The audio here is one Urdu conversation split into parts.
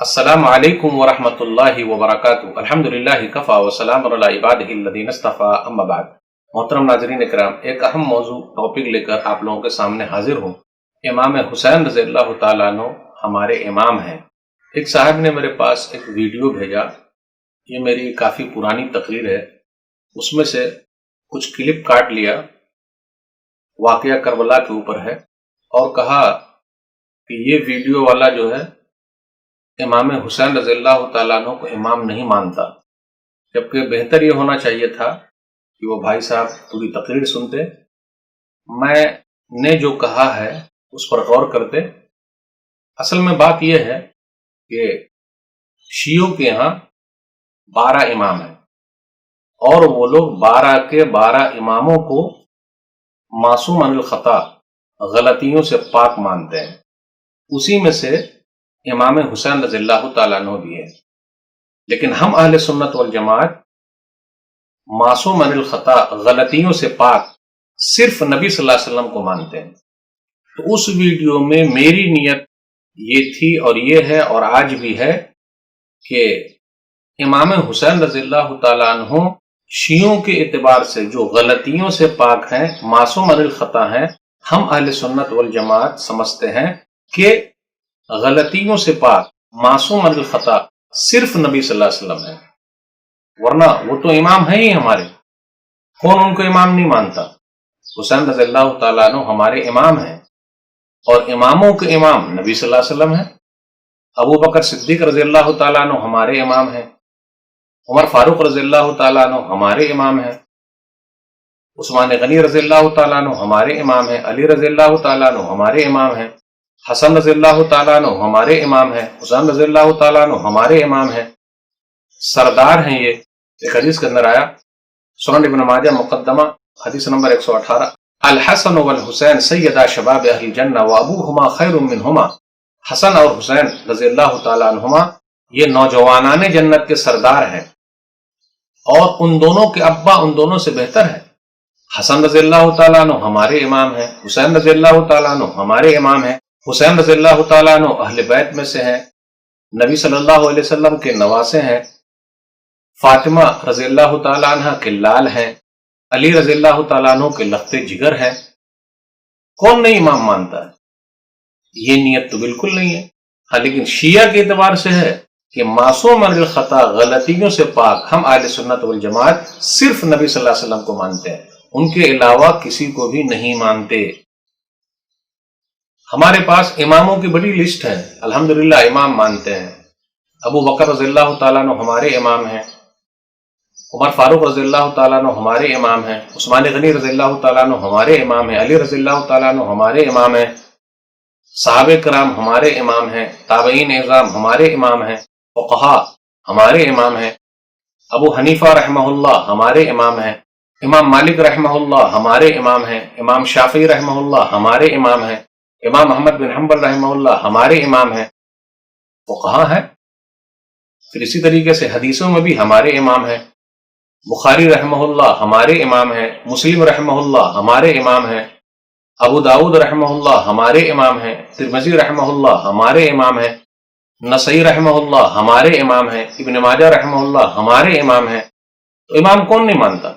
السلام علیکم ورحمۃ اللہ وبرکاتہ۔ الحمدللہ کفا وسلام علی عبادہ الذین اصطفیٰ، اما بعد۔ محترم ناظرین کرام، ایک اہم موضوع ٹاپک لے کر آپ لوگوں کے سامنے حاضر ہوں۔ امام حسین رضی اللہ تعالیٰ عنہ ہمارے امام ہیں۔ ایک صاحب نے میرے پاس ایک ویڈیو بھیجا، یہ میری کافی پرانی تقریر ہے، اس میں سے کچھ کلپ کاٹ لیا، واقعہ کربلا کے اوپر ہے، اور کہا کہ یہ ویڈیو والا جو ہے امام حسین رضی اللہ تعالیٰ عنہ کو امام نہیں مانتا، جبکہ بہتر یہ ہونا چاہیے تھا کہ وہ بھائی صاحب پوری تقریر سنتے، میں نے جو کہا ہے اس پر غور کرتے۔ اصل میں بات یہ ہے کہ شیعوں کے یہاں 12 امام ہیں، اور وہ لوگ 12 کے 12 اماموں کو معصوم عن الخطا، غلطیوں سے پاک مانتے ہیں۔ اسی میں سے امام حسین رضی اللہ تعالیٰ عنہ بھی ہے، لیکن ہم اہل سنت والجماعت معصوم عن الخطا، غلطیوں سے پاک صرف نبی صلی اللہ علیہ وسلم کو مانتے ہیں۔ تو اس ویڈیو میں میری نیت یہ تھی اور یہ ہے اور آج بھی ہے کہ امام حسین رضی اللہ تعالیٰ عنہ شیعوں کے اعتبار سے جو غلطیوں سے پاک ہیں، معصوم عن الخطا ہیں، ہم اہل سنت والجماعت سمجھتے ہیں کہ غلطیوں سے پاک معصوم عن الخطا صرف نبی صلی اللہ علیہ وسلم ہے، ورنہ وہ تو امام ہیں ہی ہمارے۔ کون ان کو امام نہیں مانتا؟ حسین رضی اللہ تعالیٰ عنہ ہمارے امام ہیں، اور اماموں کے امام نبی صلی اللہ علیہ وسلم ہیں۔ ابو بکر صدیق رضی اللہ تعالیٰ عنہ ہمارے امام ہیں، عمر فاروق رضی اللہ تعالیٰ عنہ ہمارے امام ہیں، عثمان غنی رضی اللہ تعالیٰ عنہ ہمارے امام ہیں، علی رضی اللہ تعالیٰ عنہ ہمارے امام ہیں، حسن رضی اللہ تعالیٰ عنہ ہمارے امام ہیں، حسین رضی اللہ تعالیٰ عنہ ہمارے امام ہیں، سردار ہیں۔ یہ ایک حدیث کے اندر آیا، سنن ابن ماجہ مقدمہ حدیث نمبر 118، الحسن والحسین سیدا شباب اہل الجنہ وابوہما خیر منہما۔ حسن اور حسین رضی اللہ تعالیٰ عنہما یہ نوجوانان جنت کے سردار ہیں، اور ان دونوں کے ابا ان دونوں سے بہتر ہیں۔ حسن رضی اللہ تعالیٰ عنہ ہمارے امام ہیں، حسین رضی اللہ تعالیٰ عنہ ہمارے امام ہیں۔ حسین رضی اللہ تعالیٰ عنہ اہل بیت میں سے ہیں، نبی صلی اللہ علیہ وسلم کے نواسے ہیں، فاطمہ رضی اللہ تعالیٰ عنہ کے لال ہیں، علی رضی اللہ تعالیٰ عنہ کے لختے جگر ہیں۔ کون نہیں امام مانتا ہے؟ یہ نیت تو بالکل نہیں ہے۔ ہاں، لیکن شیعہ کے اعتبار سے ہے کہ معصوم عن الخطا، غلطیوں سے پاک ہم اہل سنت والجماعت صرف نبی صلی اللہ علیہ وسلم کو مانتے ہیں، ان کے علاوہ کسی کو بھی نہیں مانتے۔ ہمارے پاس اماموں کی بڑی لسٹ ہے، الحمدللہ امام مانتے ہیں۔ ابو بکر رضی اللہ تعالیٰ عنہ ہمارے امام ہیں، عمر فاروق رضی اللہ تعالیٰ عنہ ہمارے امام ہیں، عثمان غنی رضی اللہ تعالیٰ عنہ ہمارے امام ہیں، علی رضی اللہ تعالیٰ عنہ ہمارے امام ہیں، صحابہ کرام ہمارے امام ہیں، تابعین اعظام ہمارے امام ہیں، فقہا ہمارے امام ہیں، ابو حنیفہ رحمہ اللہ ہمارے امام ہیں، امام مالک رحمہ اللہ ہمارے امام ہیں، امام شافعی رحمہ اللہ ہمارے امام ہیں، امام احمد بن حنبل رحمہ اللہ ہمارے امام ہیں، فقہا ہیں۔ پھر اسی طریقے سے حدیثوں میں بھی ہمارے امام ہیں، بخاری رحمہ اللہ ہمارے امام ہیں، مسلم رحمہ اللہ ہمارے امام ہیں، ابو داؤد رحمہ اللہ ہمارے امام ہیں، ترمذی رحمہ اللہ ہمارے امام ہیں، نسائی رحمہ اللہ ہمارے امام ہیں، ابن ماجہ رحمہ اللہ ہمارے امام ہیں۔ تو امام کون نہیں مانتا؟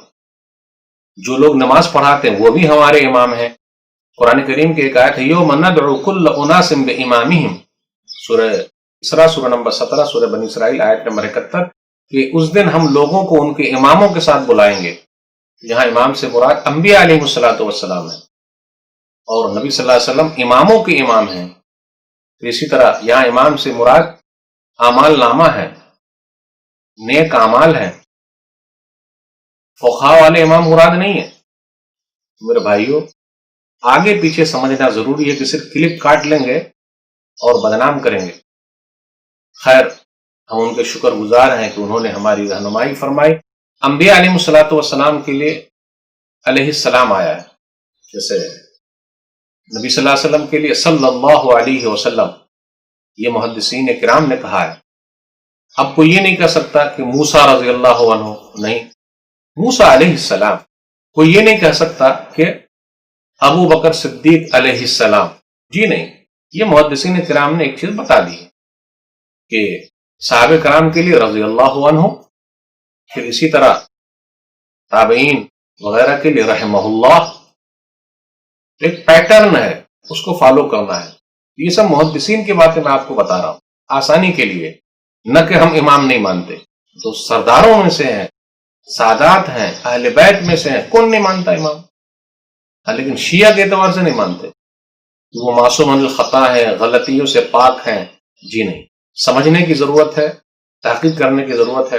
جو لوگ نماز پڑھاتے ہیں وہ بھی ہمارے امام ہیں۔ قرآن کریم کی ایک آیت ہے، یوم ندعو کل اناس بامامہم، سورہ اسراء سورہ نمبر 17 سورہ بنی اسرائیل آیت نمبر 71، کہ اس دن ہم لوگوں کو ان کے اماموں کے ساتھ بلائیں گے۔ یہاں امام سے مراد انبیاء علیہ السلام ہیں، اور نبی صلی اللہ علیہ وسلم اماموں کے امام ہیں۔ اسی طرح یہاں امام سے مراد اعمال نامہ ہے، نیک اعمال ہیں، فقہا والے امام مراد نہیں ہے۔ میرے بھائیوں، آگے پیچھے سمجھنا ضروری ہے کہ صرف کلپ کاٹ لیں گے اور بدنام کریں گے۔ خیر، ہم ان کے شکر گزار ہیں کہ انہوں نے ہماری رہنمائی فرمائی۔ انبیاء علیہ السلام کے لیے علیہ السلام آیا ہے، جیسے نبی صلی اللہ علیہ وسلم کے لیے صلی اللہ علیہ وسلم، یہ محدثین کرام نے کہا ہے۔ اب کوئی یہ نہیں کہہ سکتا کہ موسیٰ رضی اللہ عنہ، نہیں، موسیٰ علیہ السلام۔ کوئی یہ نہیں کہہ سکتا کہ ابو بکر صدیق علیہ السلام، جی نہیں، یہ محدثین کرام نے ایک چیز بتا دی کہ صحابہ کرام کے لیے رضی اللہ عنہ، پھر اسی طرح تابعین وغیرہ کے لیے رحمہ اللہ، ایک پیٹرن ہے، اس کو فالو کرنا ہے۔ یہ سب محدثین کی باتیں میں آپ کو بتا رہا ہوں آسانی کے لیے، نہ کہ ہم امام نہیں مانتے، تو سرداروں میں سے ہیں، سادات ہیں، اہل بیت میں سے ہیں، کون نہیں مانتا امام؟ لیکن شیعہ کے اعتبار سے نہیں مانتے، وہ معصوم عن الخطا ہے، غلطیوں سے پاک ہیں، جی نہیں۔ سمجھنے کی ضرورت ہے، تحقیق کرنے کی ضرورت ہے۔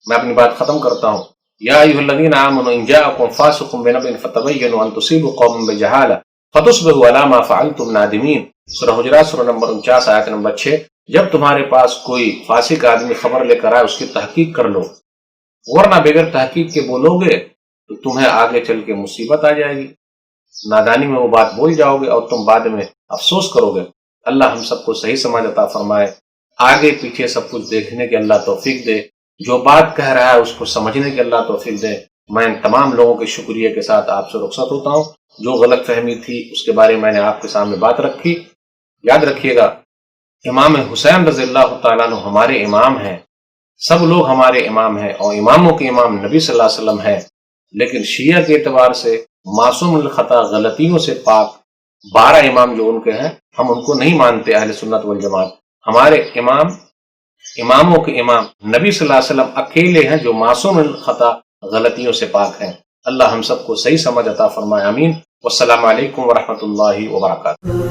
میں اپنی بات ختم کرتا ہوں۔ یا ایھا الذین آمنوا ان جاءکم فاسق بنبأ فتبینوا ان تصیبوا قوما بجہالہ فتصبحوا علی ما فعلتم نادمین۔ سورہ حجرات سورہ نمبر 49 آیت نمبر 6۔ جب تمہارے پاس کوئی فاسق آدمی خبر لے کر آئے، اس کی تحقیق کر لو، ورنہ بغیر تحقیق کے بولو گے تو تمہیں آگے چل کے مصیبت آ جائے گی، نادانی میں وہ بات بول جاؤ گے اور تم بعد میں افسوس کرو گے۔ اللہ ہم سب کو صحیح سمجھ عطا فرمائے، آگے پیچھے سب کچھ دیکھنے کے اللہ توفیق دے، جو بات کہہ رہا ہے اس کو سمجھنے کے اللہ توفیق دے۔ میں ان تمام لوگوں کے شکریہ کے ساتھ آپ سے رخصت ہوتا ہوں۔ جو غلط فہمی تھی اس کے بارے میں نے آپ کے سامنے بات رکھی۔ یاد رکھیے گا، امام حسین رضی اللہ تعالیٰ عنہ ہمارے امام ہیں، سب لوگ ہمارے امام ہیں، اور اماموں کے امام نبی صلی اللہ علیہ وسلم ہیں، لیکن شیعہ کے اعتبار سے معصوم الخطا، غلطیوں سے پاک 12 امام جو ان کے ہیں، ہم ان کو نہیں مانتے اہل سنت والجماعت۔ ہمارے امام، اماموں کے امام نبی صلی اللہ علیہ وسلم اکیلے ہیں جو معصوم الخطا، غلطیوں سے پاک ہیں۔ اللہ ہم سب کو صحیح سمجھ عطا فرمائے، آمین۔ والسلام علیکم ورحمۃ اللہ وبرکاتہ۔